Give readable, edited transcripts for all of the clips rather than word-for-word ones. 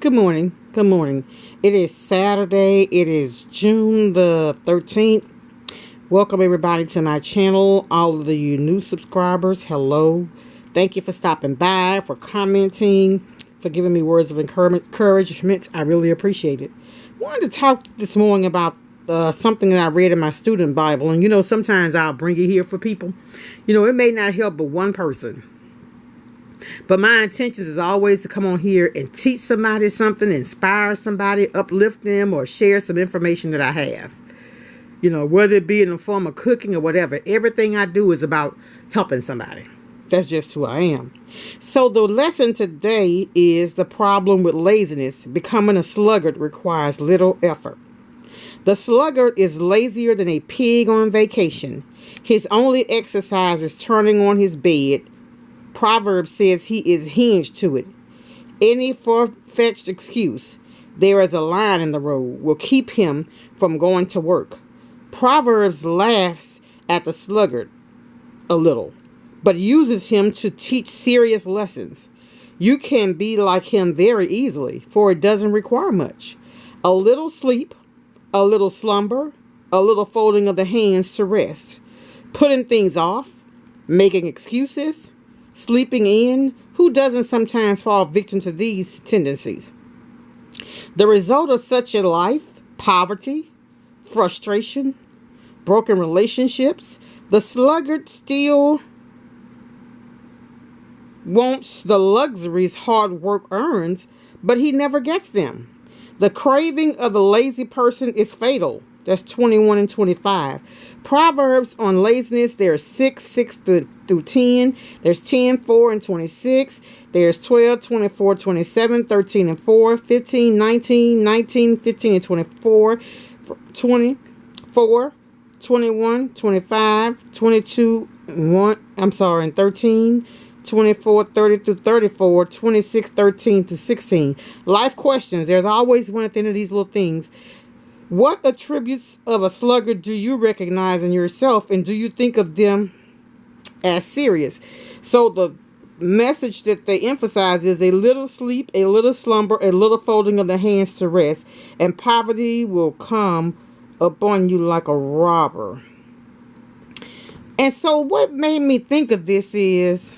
Good morning. Good morning. It is Saturday. It is June the 13th. Welcome everybody to my channel. All of you new subscribers, hello. Thank you for stopping by, for commenting, for giving me words of encouragement. I really appreciate it. I wanted to talk this morning about something that I read in my student Bible. And sometimes I'll bring it here for people. It may not help but one person. But my intention is always to come on here and teach somebody something, inspire somebody, uplift them, or share some information that I have. Whether it be in the form of cooking or whatever, everything I do is about helping somebody. That's just who I am. So the lesson today is the problem with laziness. Becoming a sluggard requires little effort. The sluggard is lazier than a pig on vacation. His only exercise is turning on his bed. Proverbs says he is hinged to it. Any far-fetched excuse, there is a line in the road, will keep him from going to work. Proverbs laughs at the sluggard a little, but uses him to teach serious lessons. You can be like him very easily, for it doesn't require much. A little sleep, a little slumber, a little folding of the hands to rest. Putting things off, making excuses, sleeping in. Who doesn't sometimes fall victim to these tendencies? The result of such a life: poverty, frustration, broken relationships. The sluggard still wants the luxuries hard work earns, but he never gets them. The craving of the lazy person is fatal. That's 21 and 25. Proverbs on laziness, there's 6 through 10. There's 10, 4, and 26. There's 12, 24, 27, 13, and 4, 15, 19, 19, 15, and 24, 24, 21, 25, 22, and 13, 24, 30 through 34, 26, 13 to 16. Life questions. There's always one at the end of these little things. What attributes of a sluggard do you recognize in yourself, and do you think of them as serious? So the message that they emphasize is a little sleep, a little slumber, a little folding of the hands to rest, and poverty will come upon you like a robber. And so what made me think of this is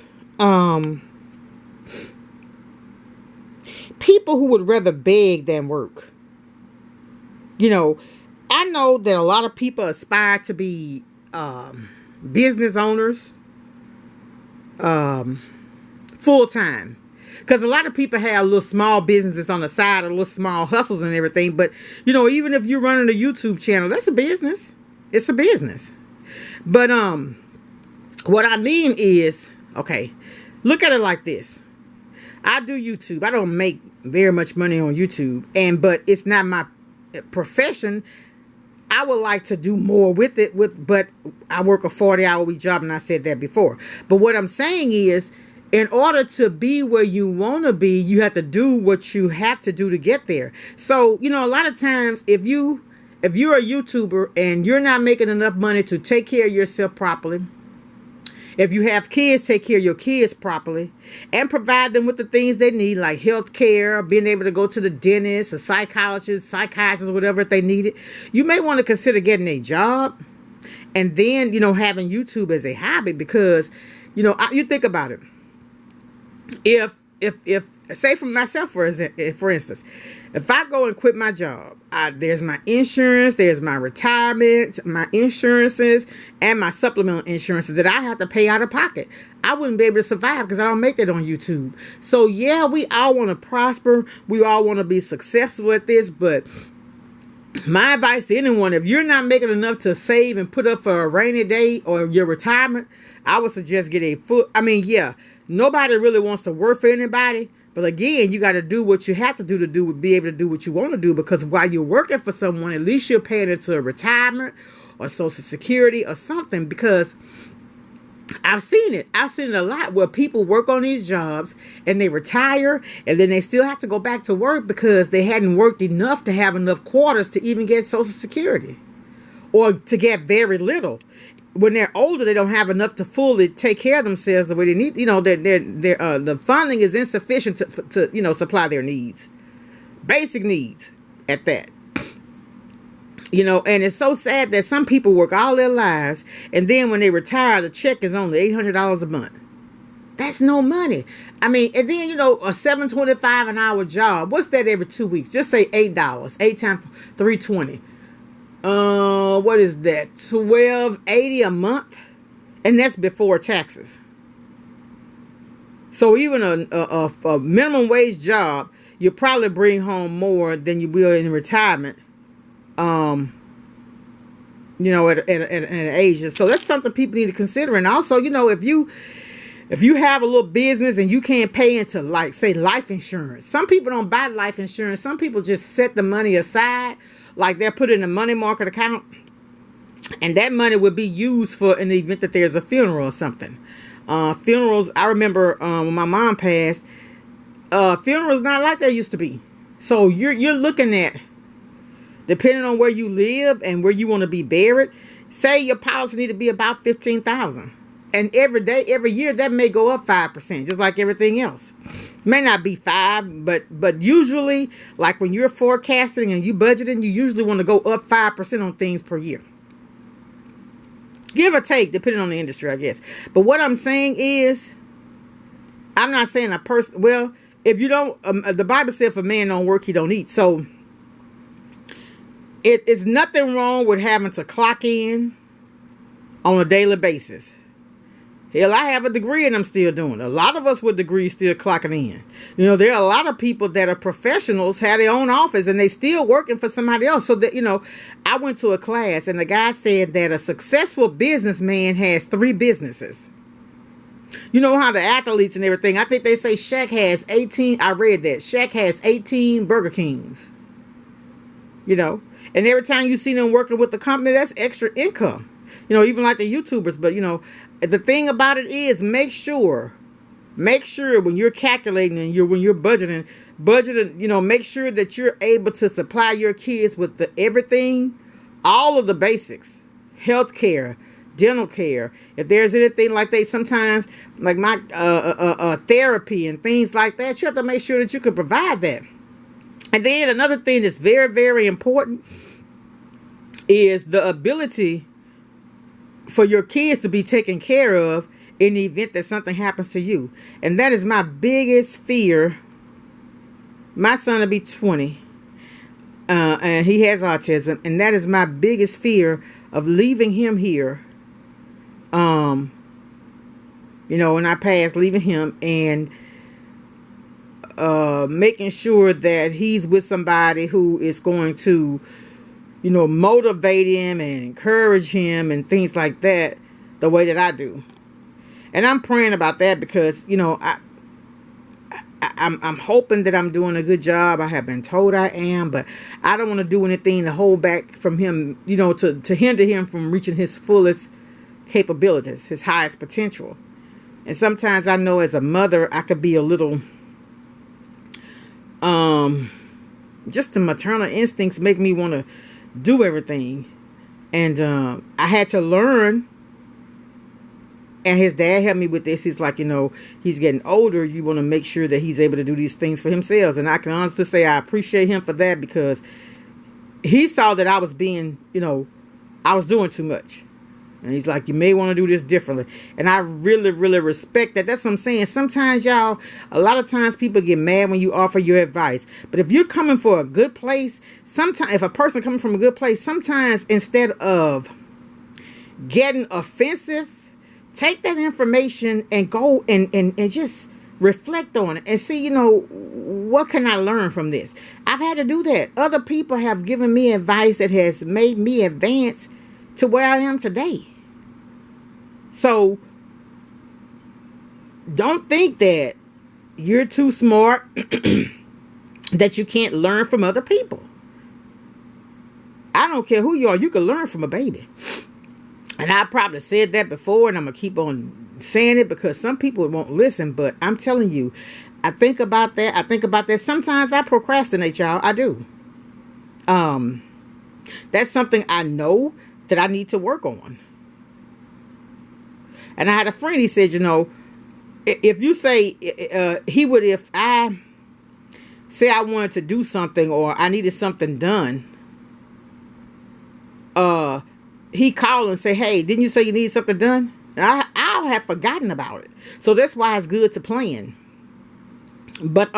people who would rather beg than work. I know that a lot of people aspire to be business owners full time. Because a lot of people have little small businesses on the side, or little small hustles and everything. But, even if you're running a YouTube channel, that's a business. It's a business. But what I mean is, okay, look at it like this. I do YouTube. I don't make very much money on YouTube. But it's not my profession. I would like to do more with it, but I work a 40-hour week job, and I said that before. But what I'm saying is, in order to be where you want to be, you have to do what you have to do to get there. So, a lot of times if you're a YouTuber and you're not making enough money to take care of yourself properly, if you have kids, take care of your kids properly and provide them with the things they need, like health care, being able to go to the dentist, a psychiatrist, whatever if they need it. You may want to consider getting a job and then, having YouTube as a hobby, because, you think about it. If say for myself, for instance, if I go and quit my job, there's my insurance, there's my retirement, my insurances, and my supplemental insurances that I have to pay out of pocket. I wouldn't be able to survive because I don't make that on YouTube. So yeah, we all want to prosper. We all want to be successful at this. But my advice to anyone, if you're not making enough to save and put up for a rainy day or your retirement, I would suggest get nobody really wants to work for anybody. But again, you got to do what you have to do be able to do what you want to do. Because while you're working for someone, at least you're paying into a retirement or Social Security or something. Because I've seen it a lot where people work on these jobs and they retire, and then they still have to go back to work because they hadn't worked enough to have enough quarters to even get Social Security, or to get very little. When they're older, they don't have enough to fully take care of themselves the way they need. The funding is insufficient to supply their needs. Basic needs at that. You know, and it's so sad that some people work all their lives, and then when they retire, the check is only $800 a month. That's no money. I mean, and then, you know, a $7.25 an hour job. What's that every 2 weeks? Just say $8. 8 times $3.20. What is that? $12.80 a month, and that's before taxes. So even a minimum wage job, you'll probably bring home more than you will in retirement. You know, at an age. So that's something people need to consider. And also, you know, if you have a little business and you can't pay into, like, say, life insurance. Some people don't buy life insurance. Some people just set the money aside, like they're put in a money market account, and that money would be used for an event that there's a funeral or something. Funerals, I remember when my mom passed, funerals not like they used to be. So you're looking at, depending on where you live and where you want to be buried, say your policy need to be about $15,000. And every year, that may go up 5%, just like everything else. May not be 5, but usually, like when you're forecasting and you budgeting, you usually want to go up 5% on things per year. Give or take, depending on the industry, I guess. But what I'm saying is, I'm not saying a person, well, if you don't, the Bible said if a man don't work, he don't eat. So, it's nothing wrong with having to clock in on a daily basis. Hell, I have a degree and I'm still doing it. A lot of us with degrees still clocking in. You know, there are a lot of people that are professionals, have their own office, and they still working for somebody else. So that, you know, I went to a class and the guy said that a successful businessman has 3 businesses. You know how the athletes and everything, I think they say Shaq has 18, I read that, Shaq has 18 Burger Kings. You know, and every time you see them working with the company, that's extra income. You know, even like the YouTubers. But, you know, the thing about it is, make sure when you're calculating and when you're budgeting, you know, make sure that you're able to supply your kids with everything, all of the basics, health care, dental care. If there's anything like sometimes like my therapy and things like that, you have to make sure that you can provide that. And then another thing that's very, very important is the ability for your kids to be taken care of in the event that something happens to you. And that is my biggest fear. My son will be 20, and he has autism, and that is my biggest fear of leaving him here. You know, when I pass, leaving him and making sure that he's with somebody who is going to, you know, motivate him and encourage him and things like that the way that I do. And I'm praying about that because, you know, I'm hoping that I'm doing a good job. I have been told I am, but I don't want to do anything to hold back from him, you know, to hinder him from reaching his fullest capabilities, his highest potential. And sometimes I know as a mother, I could be a little, just the maternal instincts make me want to do everything. And I had to learn, and his dad helped me with this. He's like, you know, he's getting older, you want to make sure that he's able to do these things for himself. And I can honestly say I appreciate him for that, because he saw that I was being, you know, I was doing too much. And he's like, you may want to do this differently. And I really, really respect that. That's what I'm saying. Sometimes, y'all, a lot of times people get mad when you offer your advice. But if you're coming for a good place, sometimes, if a person coming from a good place, sometimes instead of getting offensive, take that information and go and just reflect on it and see, you know, what can I learn from this? I've had to do that. Other people have given me advice that has made me advance to where I am today. So don't think that you're too smart, that you can't learn from other people. I don't care who you are, you can learn from a baby. And I probably said that before, and I'm going to keep on saying it because some people won't listen. But I'm telling you, I think about that. Sometimes I procrastinate, y'all. I do. That's something I know that I need to work on. And I had a friend, he said, you know, if you say, if I say I wanted to do something or I needed something done, he called and say, hey, didn't you say you need something done? And I'll have forgotten about it. So that's why it's good to plan. But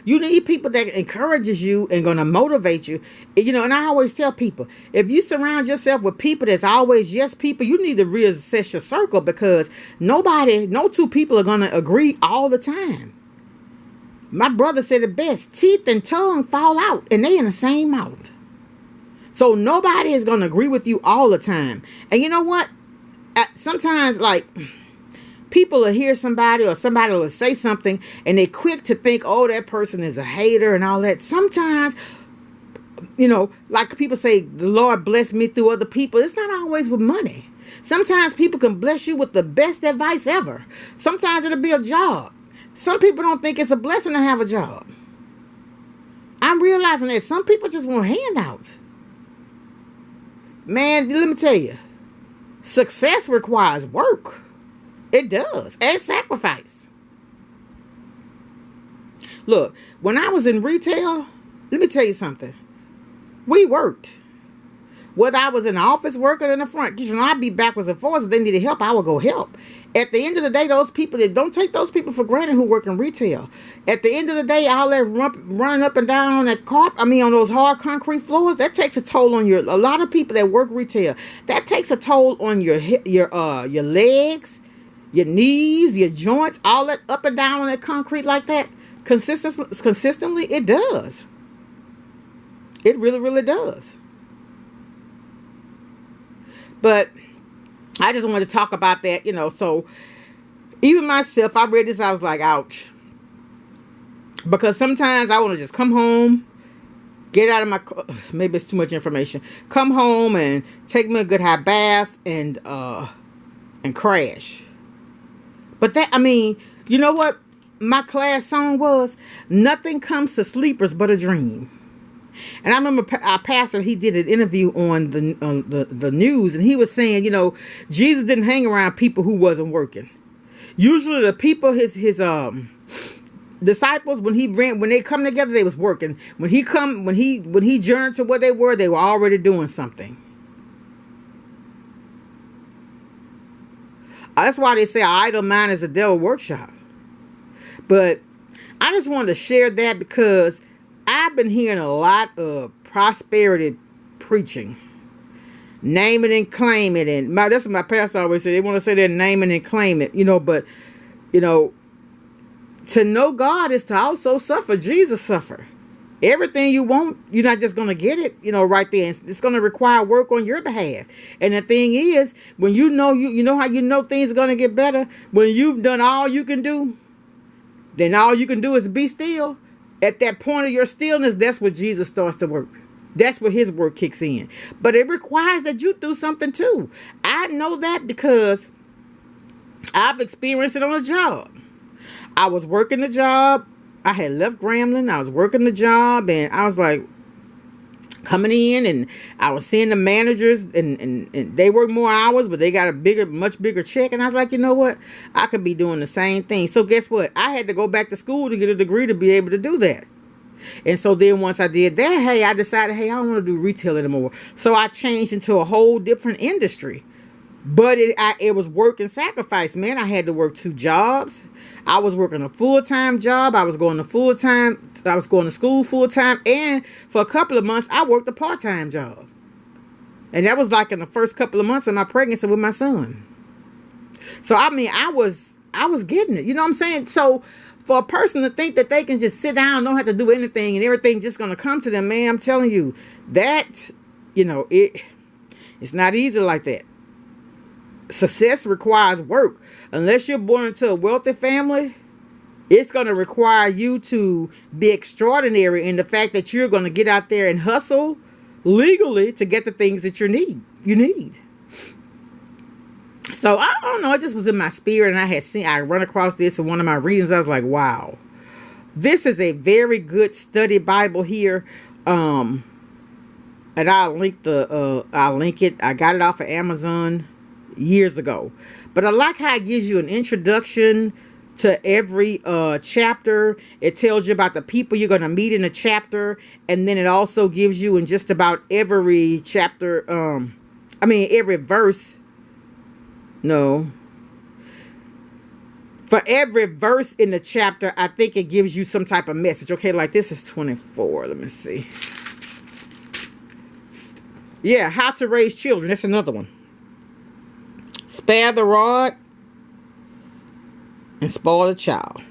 you need people that encourages you and gonna motivate you. And I always tell people, if you surround yourself with people that's always yes people, you need to reassess your circle, because no two people are gonna agree all the time. My brother said it best: teeth and tongue fall out and they in the same mouth. So nobody is gonna agree with you all the time. And you know what? Sometimes, like, people will hear somebody or somebody will say something and they're quick to think, oh, that person is a hater and all that. Sometimes, like people say, the Lord bless me through other people. It's not always with money. Sometimes people can bless you with the best advice ever. Sometimes it'll be a job. Some people don't think it's a blessing to have a job. I'm realizing that some people just want handouts. Man, let me tell you, success requires work. It does. And sacrifice. Look, when I was in retail, let me tell you something. We worked. Whether I was in the office working in the front, I'd be backwards and forwards. If they needed help, I would go help. At the end of the day, those people, that don't take those people for granted who work in retail. At the end of the day, all that running up and down on that on those hard concrete floors, that takes a toll on a lot of people that work retail. That takes a toll on your legs, your knees, your joints, all that up and down on that concrete like that. Consistently, it does. It really, really does. But I just wanted to talk about that, so even myself, I read this, I was like, ouch. Because sometimes I want to just come home, get out of my, maybe it's too much information, come home and take me a good hot bath and crash. But you know what my class song was? Nothing comes to sleepers but a dream. And I remember our pastor, he did an interview on the news, and he was saying, Jesus didn't hang around people who wasn't working. Usually the people, his disciples, when they come together, they was working. When he journeyed to where they were already doing something. That's why they say an idle mind is a devil workshop. But I just wanted to share that because I've been hearing a lot of prosperity preaching. Name it and claim it. And that's what my pastor always said. They want to say that, name it and claim it. But to know God is to also suffer. Jesus suffered. Everything you want, you're not just going to get it, right there. It's going to require work on your behalf. And the thing is, when you know how you know things are going to get better? When you've done all you can do, then all you can do is be still. At that point of your stillness, that's where Jesus starts to work. That's where his work kicks in. But it requires that you do something too. I know that because I've experienced it on a job. I was working the job. I had left Grambling. I was working the job, and I was like coming in, and I was seeing the managers, and they work more hours, but they got a much bigger check. And I was like, you know what? I could be doing the same thing. So guess what? I had to go back to school to get a degree to be able to do that. And so then once I did that, I decided, I don't want to do retail anymore. So I changed into a whole different industry. But it was work and sacrifice, man. I had to work 2 jobs. I was working a full-time job. I was going to school full-time. And for a couple of months, I worked a part-time job. And that was like in the first couple of months of my pregnancy with my son. So, I was getting it. You know what I'm saying? So, for a person to think that they can just sit down, don't have to do anything, and everything's just going to come to them, man, I'm telling you, that, it's not easy like that. Success requires work. Unless you're born into a wealthy family, it's going to require you to be extraordinary in the fact that you're going to get out there and hustle legally to get the things that you need. So I don't know, it just was in my spirit, and I run across this in one of my readings. I was like, wow, this is a very good study Bible here. And I'll link it. I got it off of Amazon years ago. But I like how it gives you an introduction to every chapter. It tells you about the people you're going to meet in a chapter, and then it also gives you in just about every chapter, every verse. No. For every verse in the chapter, I think it gives you some type of message. Okay, like this is 24. Let me see. Yeah, how to raise children. That's another one. Spare the rod and spoil the child.